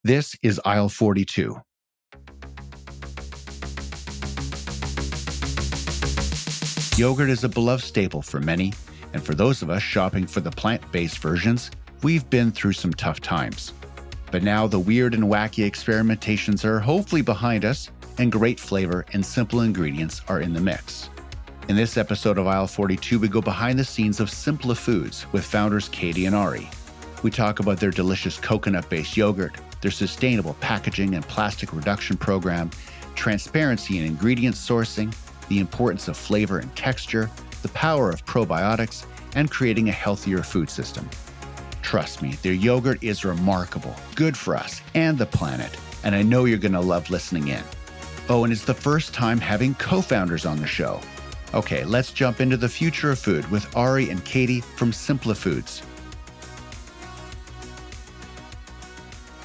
This is Aisle 42. Yogurt is a beloved staple for many, and for those of us shopping for the plant-based versions, we've been through some tough times. But now the weird and wacky experimentations are hopefully behind us, and great flavor and simple ingredients are in the mix. In this episode of Aisle 42, we go behind the scenes of Simpla Foods with founders Katie and Ari. We talk about their delicious coconut-based yogurt, their sustainable packaging and plastic reduction program, transparency in ingredient sourcing, the importance of flavor and texture, the power of probiotics, and creating a healthier food system. Trust me, their yogurt is remarkable, good for us and the planet, and I know you're going to love listening in. Oh, and it's the first time having co-founders on the show. Okay, let's jump into the future of food with Ari and Katie from Simpla Foods.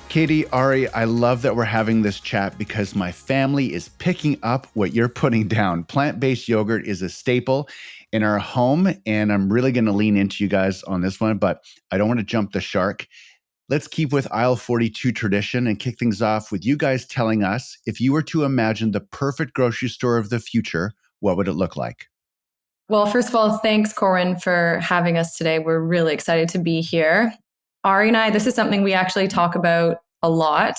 Katie, Ari, I love that we're having this chat because my family is picking up what you're putting down. Plant-based yogurt is a staple in our home, and I'm really going to lean into you guys on this one, but I don't want to jump the shark. Let's keep with Aisle 42 tradition and kick things off with you guys telling us, if you were to imagine the perfect grocery store of the future, what would it look like? Well, first of all, thanks, Corwin, for having us today. We're really excited to be here. Ari and I, this is something we actually talk about a lot.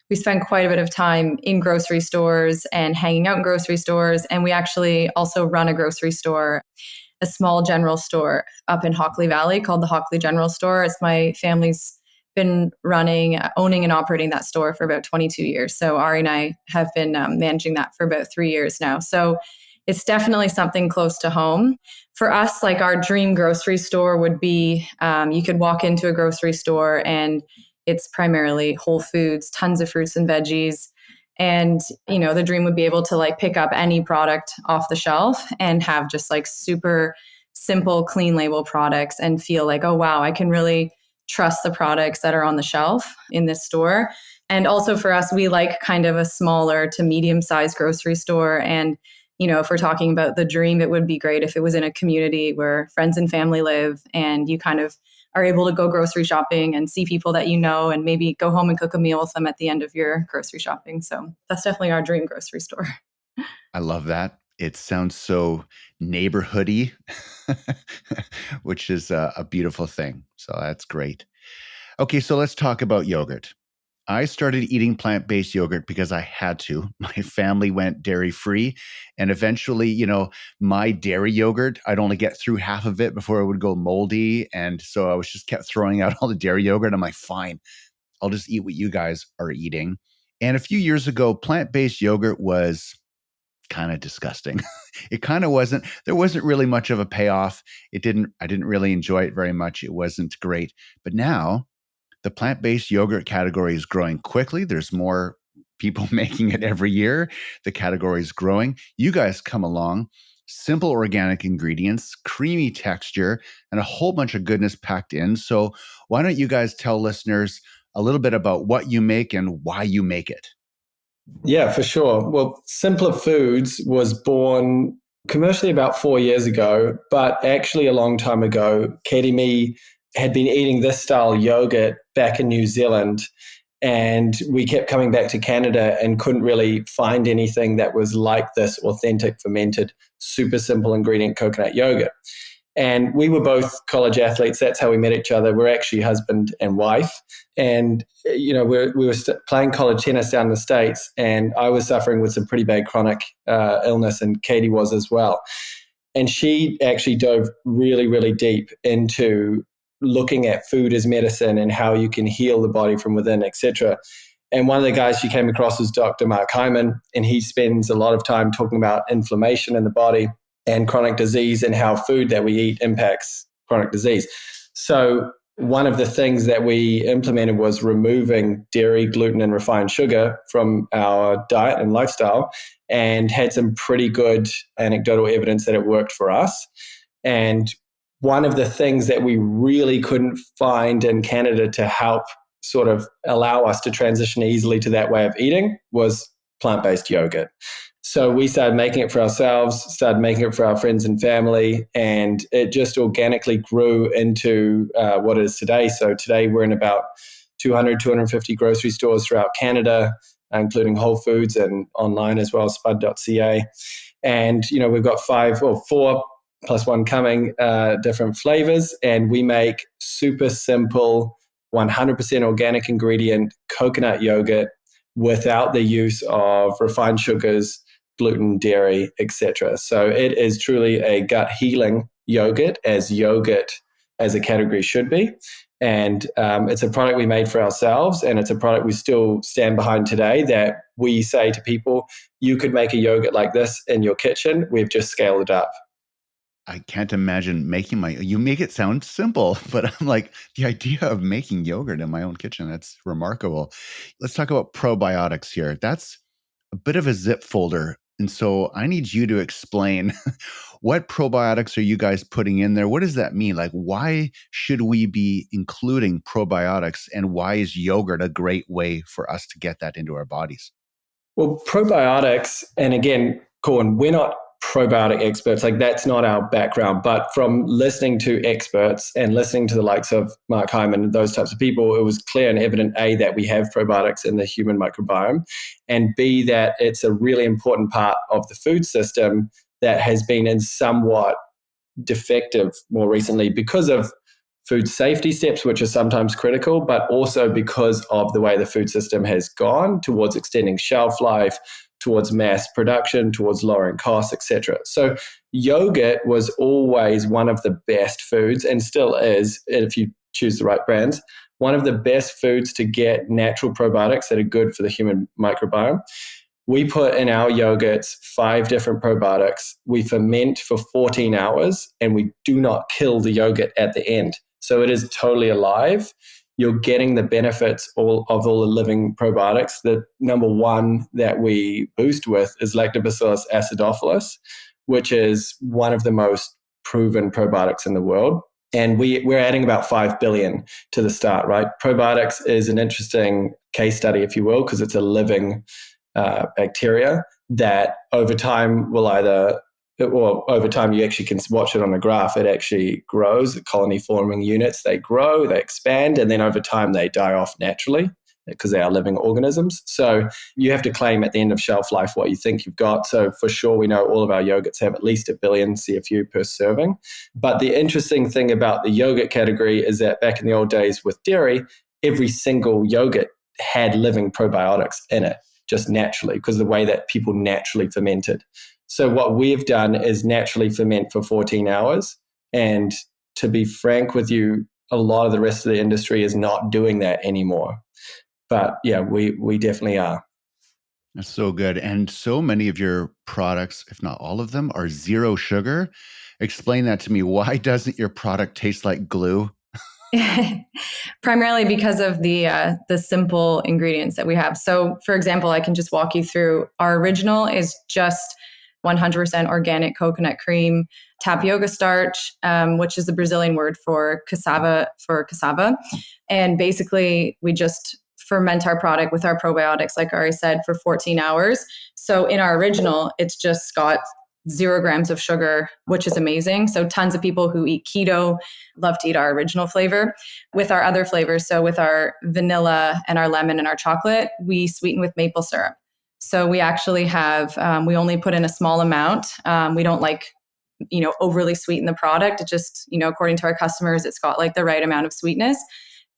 We spend quite a bit of time in grocery stores and hanging out in grocery stores. And we actually also run a grocery store, a small general store up in Hockley Valley called the Hockley General Store. It's my family's been owning and operating that store for about 22 years. So Ari and I have been managing that for about 3 years now. So it's definitely something close to home. For us, like our dream grocery store would be, you could walk into a grocery store and it's primarily whole foods, tons of fruits and veggies. And, the dream would be able to like pick up any product off the shelf and have just like super simple, clean label products and feel like, oh, wow, I can really trust the products that are on the shelf in this store. And also for us, we like kind of a smaller to medium-sized grocery store. And if we're talking about the dream, it would be great if it was in a community where friends and family live and you kind of are able to go grocery shopping and see people that you know and maybe go home and cook a meal with them at the end of your grocery shopping. So that's definitely our dream grocery store. I love that. It sounds so neighborhoody, which is a beautiful thing. So that's great. Okay, so let's talk about yogurt. I started eating plant-based yogurt because I had to. My family went dairy-free. And eventually, my dairy yogurt, I'd only get through half of it before it would go moldy. And so I was just kept throwing out all the dairy yogurt. I'm like, fine, I'll just eat what you guys are eating. And a few years ago, plant-based yogurt was kind of disgusting. It kind of wasn't. There wasn't really much of a payoff. I didn't really enjoy it very much. It wasn't great. But now, the plant-based yogurt category is growing quickly. There's more people making it every year. The category is growing. You guys come along, simple organic ingredients, creamy texture, and a whole bunch of goodness packed in. So why don't you guys tell listeners a little bit about what you make and why you make it? Yeah, for sure. Well, Simpla Foods was born commercially about 4 years ago, but actually a long time ago, Katie and me had been eating this style yogurt back in New Zealand, and we kept coming back to Canada and couldn't really find anything that was like this authentic fermented, super simple ingredient coconut yogurt. And we were both college athletes. That's how we met each other. We're actually husband and wife. And, we were playing college tennis down in the States, and I was suffering with some pretty bad chronic illness, and Katie was as well. And she actually dove really, really deep into looking at food as medicine and how you can heal the body from within, etc. And one of the guys she came across was Dr. Mark Hyman, and he spends a lot of time talking about inflammation in the body and chronic disease and how food that we eat impacts chronic disease. So one of the things that we implemented was removing dairy, gluten, and refined sugar from our diet and lifestyle, and had some pretty good anecdotal evidence that it worked for us. And one of the things that we really couldn't find in Canada to help sort of allow us to transition easily to that way of eating was plant-based yogurt. So we started making it for ourselves, started making it for our friends and family, and it just organically grew into what it is today. So today we're in about 250 grocery stores throughout Canada, including Whole Foods and online as well, spud.ca. And, we've got 4 plus one coming, different flavors. And we make super simple, 100% organic ingredient coconut yogurt without the use of refined sugars, gluten, dairy, etc. So it is truly a gut healing yogurt as a category should be. And it's a product we made for ourselves, and it's a product we still stand behind today, that we say to people, you could make a yogurt like this in your kitchen. We've just scaled it up. I can't imagine you make it sound simple, but I'm like, the idea of making yogurt in my own kitchen, that's remarkable. Let's talk about probiotics here. That's a bit of a zip folder. And so I need you to explain what probiotics are you guys putting in there? What does that mean? Like, why should we be including probiotics, and why is yogurt a great way for us to get that into our bodies? Well, probiotics, and again, Corn, we're not probiotic experts. Like, that's not our background. But from listening to experts and listening to the likes of Mark Hyman and those types of people, it was clear and evident, A, that we have probiotics in the human microbiome, and B, that it's a really important part of the food system that has been in somewhat defective more recently because of food safety steps, which are sometimes critical, but also because of the way the food system has gone towards extending shelf life, towards mass production, towards lowering costs, etc. So yogurt was always one of the best foods, and still is, if you choose the right brands, one of the best foods to get natural probiotics that are good for the human microbiome. We put in our yogurts 5 different probiotics. We ferment for 14 hours, and we do not kill the yogurt at the end. So it is totally alive. You're getting the benefits of all the living probiotics. The number one that we boost with is Lactobacillus acidophilus, which is one of the most proven probiotics in the world. And we're adding about 5 billion to the start, right? Probiotics is an interesting case study, if you will, because it's a living bacteria that over time over time you actually can watch it on a graph. It actually grows. The colony forming units, they grow, they expand, and then over time they die off naturally because they are living organisms. So you have to claim at the end of shelf life what you think you've got. So for sure, we know all of our yogurts have at least 1 billion CFU per serving. But the interesting thing about the yogurt category is that back in the old days with dairy, every single yogurt had living probiotics in it, just naturally, because the way that people naturally fermented. So what we've done is naturally ferment for 14 hours. And to be frank with you, a lot of the rest of the industry is not doing that anymore. But yeah, we definitely are. That's so good. And so many of your products, if not all of them, are zero sugar. Explain that to me. Why doesn't your product taste like glue? Primarily because of the simple ingredients that we have. So, for example, I can just walk you through. Our original is just 100% organic coconut cream, tapioca starch, which is the Brazilian word for cassava. And basically, we just ferment our product with our probiotics, like Ari said, for 14 hours. So in our original, it's just got 0 grams of sugar, which is amazing. So tons of people who eat keto love to eat our original flavor. With our other flavors, so with our vanilla and our lemon and our chocolate, we sweeten with maple syrup. So we actually have, we only put in a small amount. We don't overly sweeten the product. It just, according to our customers, it's got like the right amount of sweetness.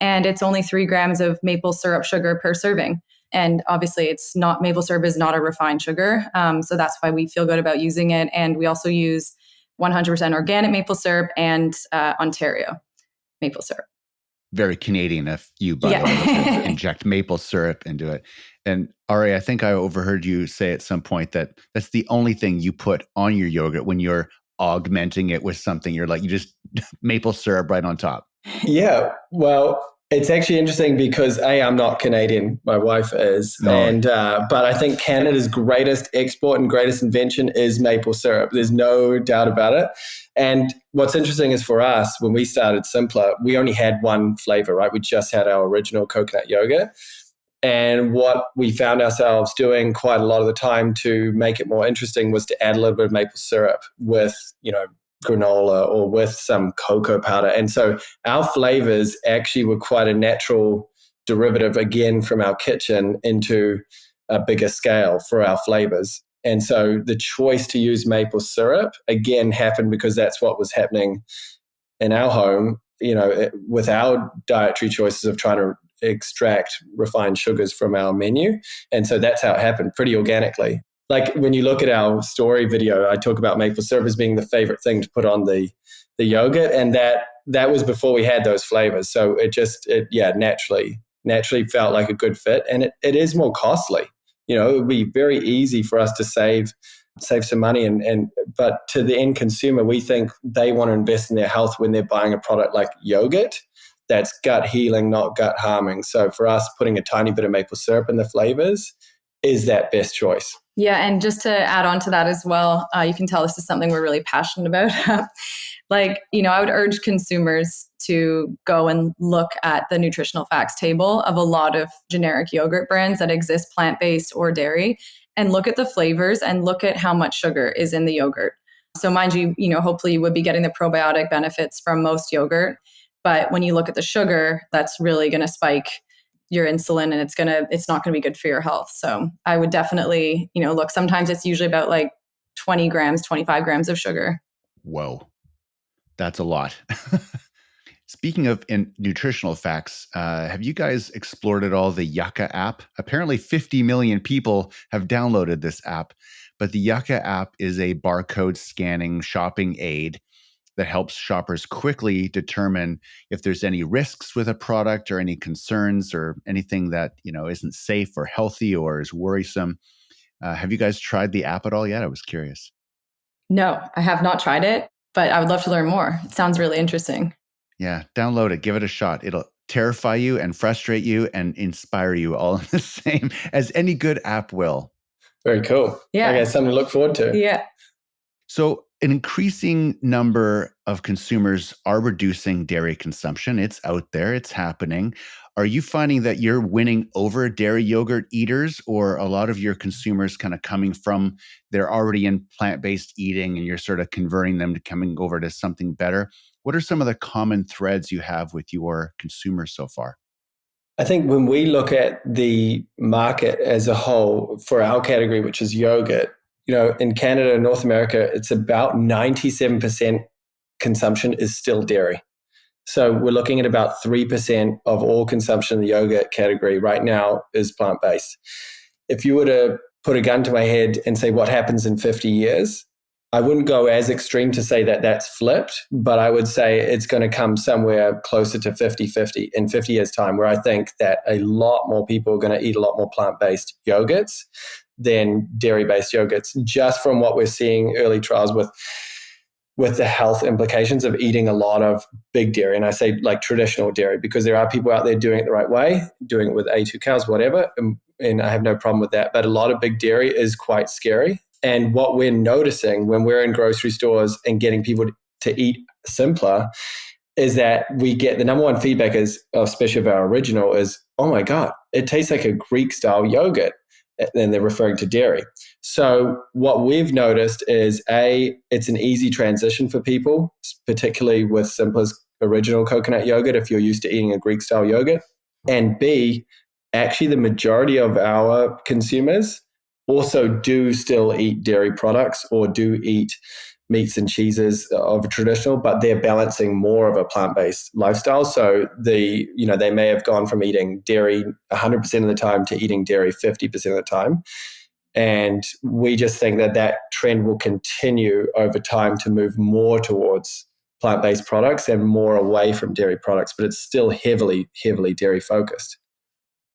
And it's only 3 grams of maple syrup sugar per serving. And obviously maple syrup is not a refined sugar. So that's why we feel good about using it. And we also use 100% organic maple syrup and Ontario maple syrup. Very Canadian of you, by the way, to inject maple syrup into it. And Ari, I think I overheard you say at some point that that's the only thing you put on your yogurt when you're augmenting it with something. You just maple syrup right on top. Yeah, well, it's actually interesting because I'm not Canadian. My wife is. No. And but I think Canada's greatest export and greatest invention is maple syrup. There's no doubt about it. And what's interesting is for us, when we started Simpla, we only had one flavor, right? We just had our original coconut yogurt. And what we found ourselves doing quite a lot of the time to make it more interesting was to add a little bit of maple syrup with, granola or with some cocoa powder. And so our flavors actually were quite a natural derivative again from our kitchen into a bigger scale for our flavors. And so the choice to use maple syrup again happened because that's what was happening in our home, with our dietary choices of trying to extract refined sugars from our menu. And so that's how it happened, pretty organically. Like when you look at our story video, I talk about maple syrup as being the favorite thing to put on the yogurt. And that was before we had those flavors. So it naturally felt like a good fit. And it is more costly. It would be very easy for us to save some money. But to the end consumer, we think they want to invest in their health when they're buying a product like yogurt that's gut healing, not gut harming. So for us, putting a tiny bit of maple syrup in the flavors is that best choice. Yeah. And just to add on to that as well, you can tell this is something we're really passionate about. I would urge consumers to go and look at the nutritional facts table of a lot of generic yogurt brands that exist, plant-based or dairy, and look at the flavors and look at how much sugar is in the yogurt. So mind you, hopefully you would be getting the probiotic benefits from most yogurt. But when you look at the sugar, that's really going to spike your insulin and it's not going to be good for your health. So I would definitely, look, sometimes it's usually about like 20 grams, 25 grams of sugar. Whoa, that's a lot. Speaking of nutritional facts, have you guys explored at all the Yucca app? Apparently 50 million people have downloaded this app, but the Yucca app is a barcode scanning shopping aid that helps shoppers quickly determine if there's any risks with a product or any concerns or anything that, isn't safe or healthy or is worrisome. Have you guys tried the app at all yet? I was curious. No, I have not tried it, but I would love to learn more. It sounds really interesting. Yeah, download it. Give it a shot. It'll terrify you and frustrate you and inspire you all in the same as any good app will. Very cool. Yeah. Okay, something to look forward to. Yeah. So an increasing number of consumers are reducing dairy consumption. It's out there. It's happening. Are you finding that you're winning over dairy yogurt eaters, or a lot of your consumers kind of coming from, they're already in plant-based eating and you're sort of converting them to coming over to something better? What are some of the common threads you have with your consumers so far? I think when we look at the market as a whole for our category, which is yogurt, in Canada and North America, it's about 97% consumption is still dairy. So we're looking at about 3% of all consumption in the yogurt category right now is plant-based. If you were to put a gun to my head and say what happens in 50 years, I wouldn't go as extreme to say that that's flipped, but I would say it's going to come somewhere closer to 50-50 in 50 years' time, where I think that a lot more people are going to eat a lot more plant-based yogurts than dairy-based yogurts, just from what we're seeing early trials with the health implications of eating a lot of big dairy. And I say like traditional dairy, because there are people out there doing it the right way, doing it with A2 cows, whatever, and I have no problem with that. But a lot of big dairy is quite scary. And what we're noticing when we're in grocery stores and getting people to eat simpler is that we get the number one feedback is, especially of our original, is, oh my God, it tastes like a Greek style yogurt. And they're referring to dairy. So what we've noticed is it's an easy transition for people, particularly with Simpla's original coconut yogurt, if you're used to eating a Greek style yogurt. And B, actually the majority of our consumers also do still eat dairy products or do eat meats and cheeses of a traditional, but they're balancing more of a plant-based lifestyle. So they may have gone from eating dairy 100% of the time to eating dairy 50% of the time. And we just think that trend will continue over time to move more towards plant-based products and more away from dairy products, but it's still heavily, heavily dairy focused.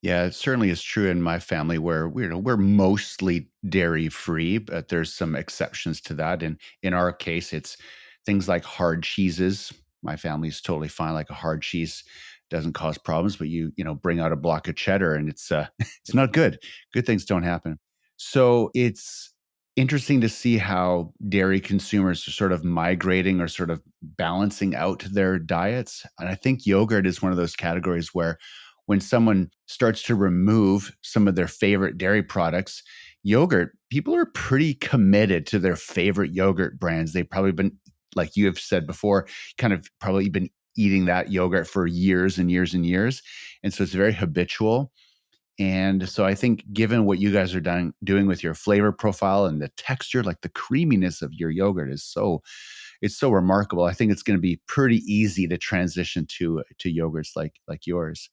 Yeah, it certainly is true in my family where we're mostly dairy free, but there's some exceptions to that. And in our case, it's things like hard cheeses. My family's totally fine. Like a hard cheese doesn't cause problems, but you bring out a block of cheddar and it's it's not good. Good things don't happen. So it's interesting to see how dairy consumers are sort of migrating or sort of balancing out their diets. And I think yogurt is one of those categories where when someone starts to remove some of their favorite dairy products, yogurt, people are pretty committed to their favorite yogurt brands. They've probably been, like you have said before, kind of probably been eating that yogurt for years and years and years. And so it's very habitual. And so I think given what you guys are doing with your flavor profile and the texture, like the creaminess of your yogurt it's so remarkable. I think it's going to be pretty easy to transition to yogurts like yours.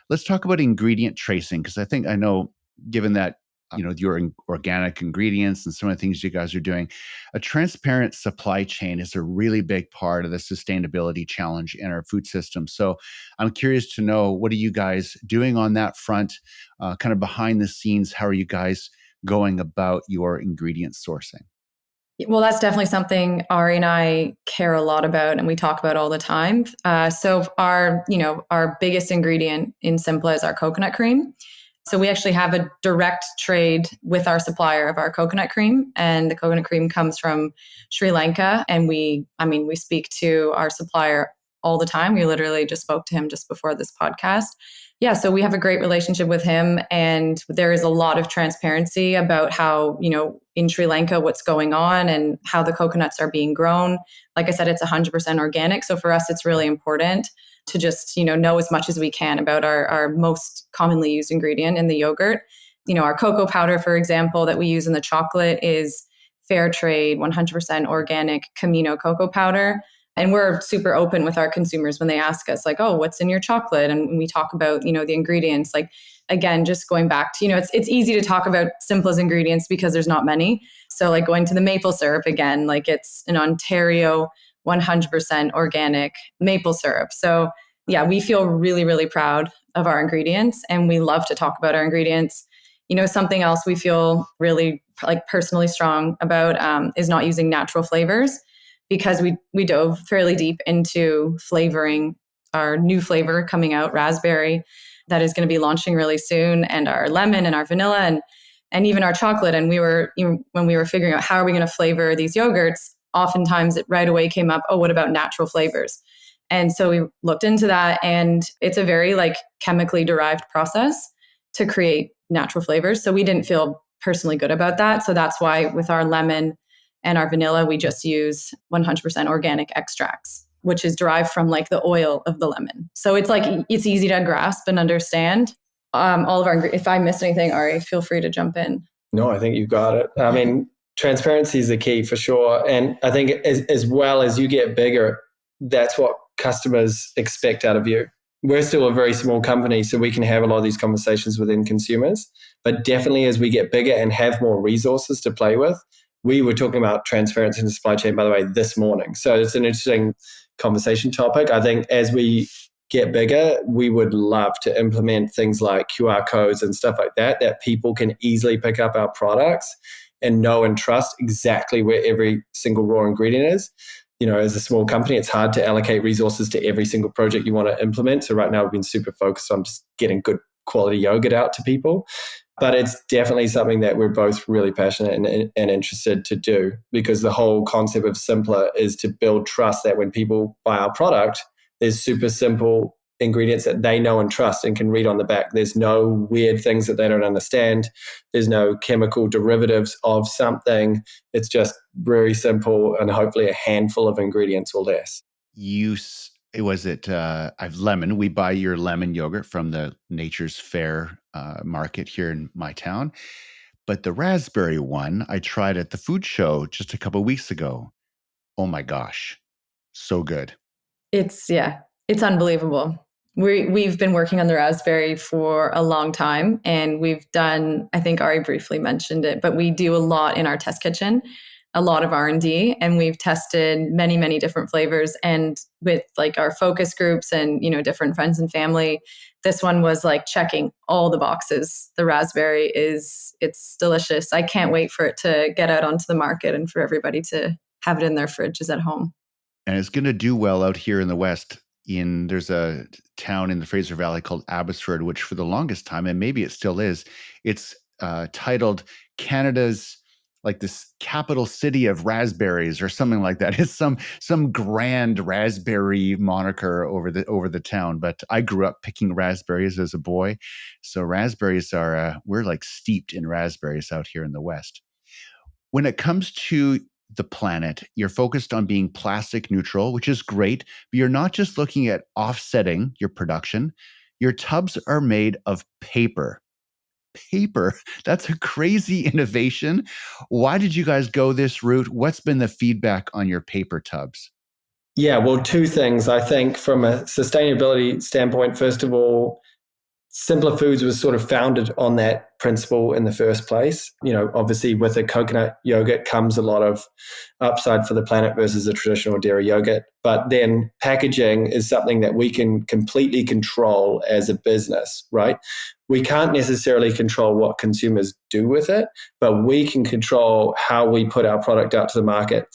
Let's talk about ingredient tracing, because I know, given that your organic ingredients and some of the things you guys are doing, a transparent supply chain is a really big part of the sustainability challenge in our food system. So I'm curious to know, what are you guys doing on that front, kind of behind the scenes? How are you guys going about your ingredient sourcing? Well, that's definitely something Ari and I care a lot about, and we talk about all the time. So our biggest ingredient in Simpla is our coconut cream. So we actually have a direct trade with our supplier of our coconut cream, and the coconut cream comes from Sri Lanka. And we speak to our supplier all the time. We literally just spoke to him just before this podcast. Yeah, so we have a great relationship with him, and there is a lot of transparency about how, in Sri Lanka, what's going on and how the coconuts are being grown. Like I said, it's 100% organic. So for us, it's really important to just, know as much as we can about our most commonly used ingredient in the yogurt. Our cocoa powder, for example, that we use in the chocolate is fair trade, 100% organic Camino cocoa powder. And we're super open with our consumers when they ask us, like, oh, what's in your chocolate? And we talk about, the ingredients. Like, again, just going back to, it's easy to talk about Simpla's ingredients because there's not many. So like going to the maple syrup again, like it's an Ontario 100% organic maple syrup. So yeah, we feel really, really proud of our ingredients, and we love to talk about our ingredients. Something else we feel really like personally strong about is not using natural flavors, because we dove fairly deep into flavoring our new flavor coming out, raspberry, that is going to be launching really soon, and our lemon and our vanilla and even our chocolate. And we were, when we were figuring out how are we going to flavor these yogurts, oftentimes it right away came up, oh, what about natural flavors? And so we looked into that, and it's a very like chemically derived process to create natural flavors. So we didn't feel personally good about that. So that's why with our lemon and our vanilla, we just use 100% organic extracts, which is derived from like the oil of the lemon. So it's easy to grasp and understand. All of our, if I missed anything, Ari, feel free to jump in. No, I think you got it. I mean, transparency is the key for sure. And I think as well as you get bigger, that's what customers expect out of you. We're still a very small company, so we can have a lot of these conversations within consumers. But definitely as we get bigger and have more resources to play with, we were talking about transparency in the supply chain, by the way, this morning. So it's an interesting conversation topic. I think as we get bigger, we would love to implement things like QR codes and stuff like that people can easily pick up our products and know and trust exactly where every single raw ingredient is. As a small company, it's hard to allocate resources to every single project you want to implement. So right now we've been super focused on just getting good quality yogurt out to people. But it's definitely something that we're both really passionate and interested to do, because the whole concept of Simpla is to build trust that when people buy our product, there's super simple ingredients that they know and trust and can read on the back. There's no weird things that they don't understand. There's no chemical derivatives of something. It's just very simple, and hopefully a handful of ingredients or less. I've lemon. We buy your lemon yogurt from the Nature's Fair market here in my town. But the raspberry one I tried at the food show just a couple of weeks ago. Oh my gosh, so good. It's unbelievable. We've been working on the raspberry for a long time, and we've done, I think Ari briefly mentioned it, but we do a lot in our test kitchen, a lot of R&D, and we've tested many, many different flavors. And with like our focus groups and, different friends and family, this one was like checking all the boxes. The raspberry it's delicious. I can't wait for it to get out onto the market and for everybody to have it in their fridges at home. And it's going to do well out here in the West. There's a town in the Fraser Valley called Abbotsford, which for the longest time, and maybe it still is, it's titled Canada's, like, this capital city of raspberries or something like that. It's some grand raspberry moniker over the town. But I grew up picking raspberries as a boy, so raspberries we're like steeped in raspberries out here in the West. When it comes to the planet. You're focused on being plastic neutral, which is great, but you're not just looking at offsetting your production. Your tubs are made of paper. Paper. That's a crazy innovation. Why did you guys go this route? What's been the feedback on your paper tubs? Yeah, well, two things. I think from a sustainability standpoint, first of all, Simpla Foods was sort of founded on that principle in the first place. Obviously with a coconut yogurt comes a lot of upside for the planet versus a traditional dairy yogurt. But then packaging is something that we can completely control as a business, right? We can't necessarily control what consumers do with it, but we can control how we put our product out to the market.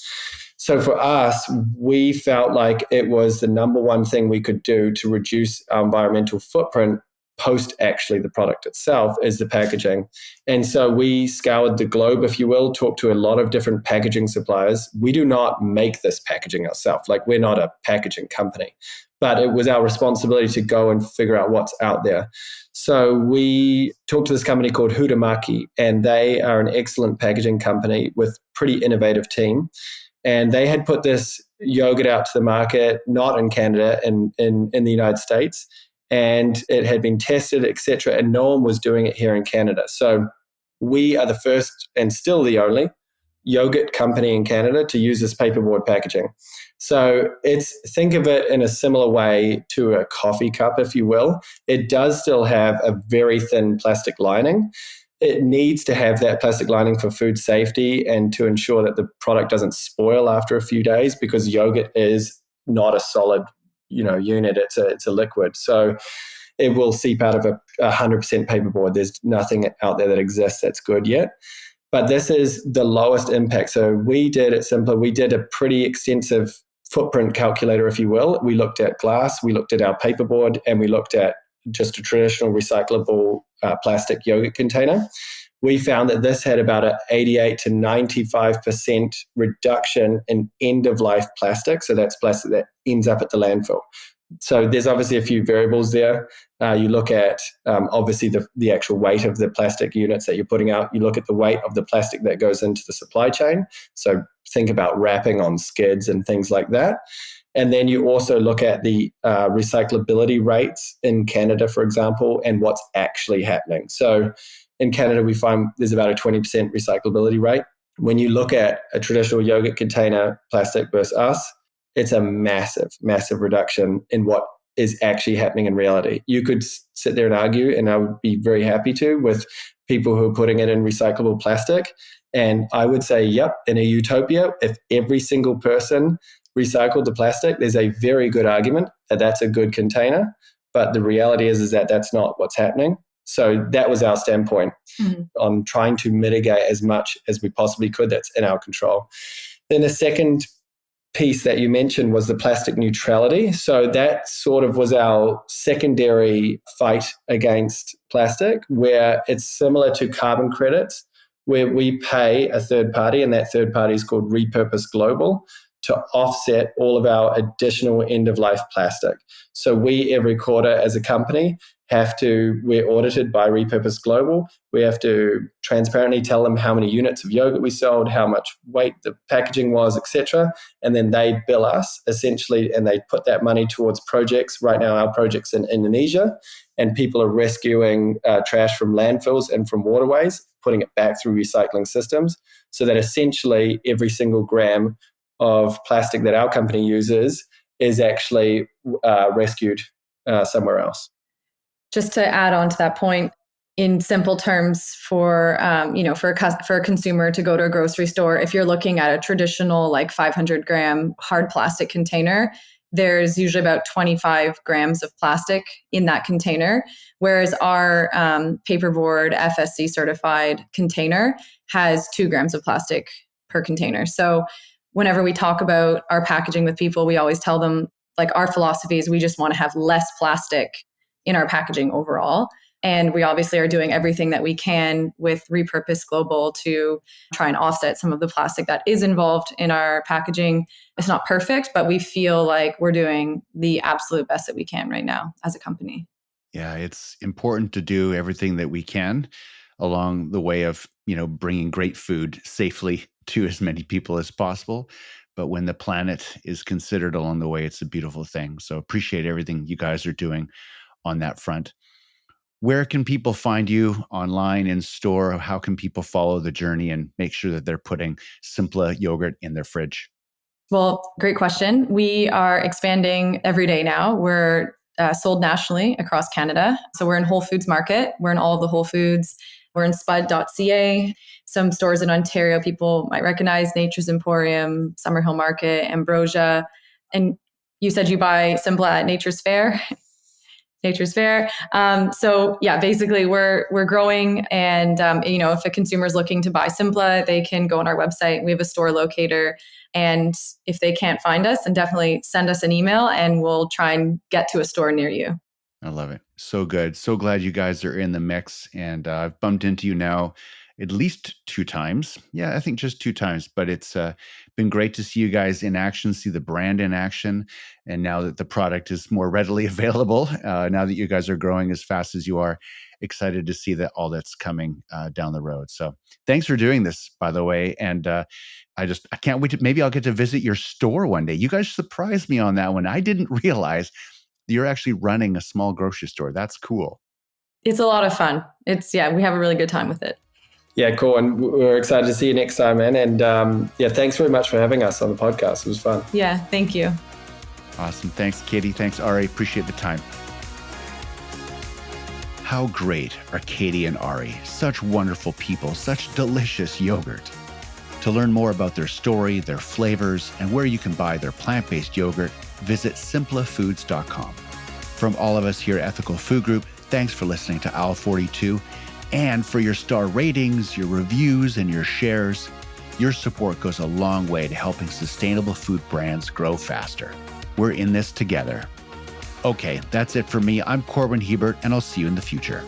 So for us, we felt like it was the number one thing we could do to reduce our environmental footprint post actually the product itself is the packaging. And so we scoured the globe, if you will, talked to a lot of different packaging suppliers. We do not make this packaging ourselves. Like, we're not a packaging company, but it was our responsibility to go and figure out what's out there. So we talked to this company called Huhtamaki, and they are an excellent packaging company with pretty innovative team. And they had put this yogurt out to the market, not in Canada, in the United States. And it had been tested, etc., and no one was doing it here in Canada. So we are the first and still the only yogurt company in Canada to use this paperboard packaging. So think of it in a similar way to a coffee cup, if you will. It does still have a very thin plastic lining. It needs to have that plastic lining for food safety and to ensure that the product doesn't spoil after a few days, because yogurt is not a solid unit. It's a liquid. So it will seep out of a 100% paperboard. There's nothing out there that exists that's good yet. But this is the lowest impact. So we did at Simpla, we did a pretty extensive footprint calculator, if you will. We looked at glass, we looked at our paperboard, and we looked at just a traditional recyclable plastic yogurt container. We found that this had about an 88 to 95% reduction in end-of-life plastic. So that's plastic that ends up at the landfill. So there's obviously a few variables there. You look at obviously the actual weight of the plastic units that you're putting out. You look at the weight of the plastic that goes into the supply chain. So think about wrapping on skids and things like that. And then you also look at the recyclability rates in Canada, for example, and what's actually happening. So in Canada, we find there's about a 20% recyclability rate. When you look at a traditional yogurt container plastic versus us, it's a massive, massive reduction in what is actually happening in reality. You could sit there and argue, and I would be very happy to, with people who are putting it in recyclable plastic. And I would say, yep, in a utopia, if every single person recycled the plastic, there's a very good argument that that's a good container. But the reality is that that's not what's happening. So that was our standpoint on trying to mitigate as much as we possibly could that's in our control. Then the second piece that you mentioned was the plastic neutrality. So that sort of was our secondary fight against plastic, where it's similar to carbon credits, where we pay a third party, and that third party is called Repurpose Global, to offset all of our additional end-of-life plastic. So we, every quarter as a company, we're audited by Repurpose Global. We have to transparently tell them how many units of yogurt we sold, how much weight the packaging was, etc. And then they bill us essentially, and they put that money towards projects. Right now, our project's in Indonesia, and people are rescuing trash from landfills and from waterways, putting it back through recycling systems, so that essentially every single gram of plastic that our company uses is actually rescued somewhere else. Just to add on to that point, in simple terms, for a consumer to go to a grocery store, if you're looking at a traditional 500-gram hard plastic container, there's usually about 25 grams of plastic in that container, whereas our paperboard FSC certified container has 2 grams of plastic per container. So whenever we talk about our packaging with people, we always tell them, our philosophy is we just want to have less plastic in our packaging overall. And we obviously are doing everything that we can with Repurpose Global to try and offset some of the plastic that is involved in our packaging. It's not perfect, but we feel like we're doing the absolute best that we can right now as a company. Yeah, it's important to do everything that we can along the way of, bringing great food safely to as many people as possible. But when the planet is considered along the way, it's a beautiful thing. So appreciate everything you guys are doing on that front. Where can people find you online, in store? How can people follow the journey and make sure that they're putting Simpla yogurt in their fridge? Well, great question. We are expanding every day now. We're sold nationally across Canada. So we're in Whole Foods Market. We're in all of the Whole Foods. We're in spud.ca. Some stores in Ontario people might recognize: Nature's Emporium, Summerhill Market, Ambrosia. And you said you buy Simpla at Nature's Fair. Nature's Fair. So yeah, basically we're growing, and if a consumer is looking to buy Simpla, they can go on our website. We have a store locator, and if they can't find us, then definitely send us an email, and we'll try and get to a store near you. I love it. So good. So glad you guys are in the mix. And I've bumped into you now at least 2 times. Yeah, I think just 2 times. But it's been great to see you guys in action, see the brand in action. And now that the product is more readily available, now that you guys are growing as fast as you are, excited to see that all that's coming down the road. So thanks for doing this, by the way. And I can't wait maybe I'll get to visit your store one day. You guys surprised me on that one. I didn't realize you're actually running a small grocery store. That's cool. It's a lot of fun. We have a really good time with it. Yeah, cool. And we're excited to see you next time, man. And thanks very much for having us on the podcast. It was fun. Yeah, thank you. Awesome. Thanks, Katie. Thanks, Ari. Appreciate the time. How great are Katie and Ari? Such wonderful people, such delicious yogurt. To learn more about their story, their flavors, and where you can buy their plant-based yogurt, visit simplafoods.com. From all of us here at Ethical Food Group, thanks for listening to Owl 42 and for your star ratings, your reviews, and your shares. Your support goes a long way to helping sustainable food brands grow faster. We're in this together. Okay, that's it for me. I'm Corbin Hebert, and I'll see you in the future.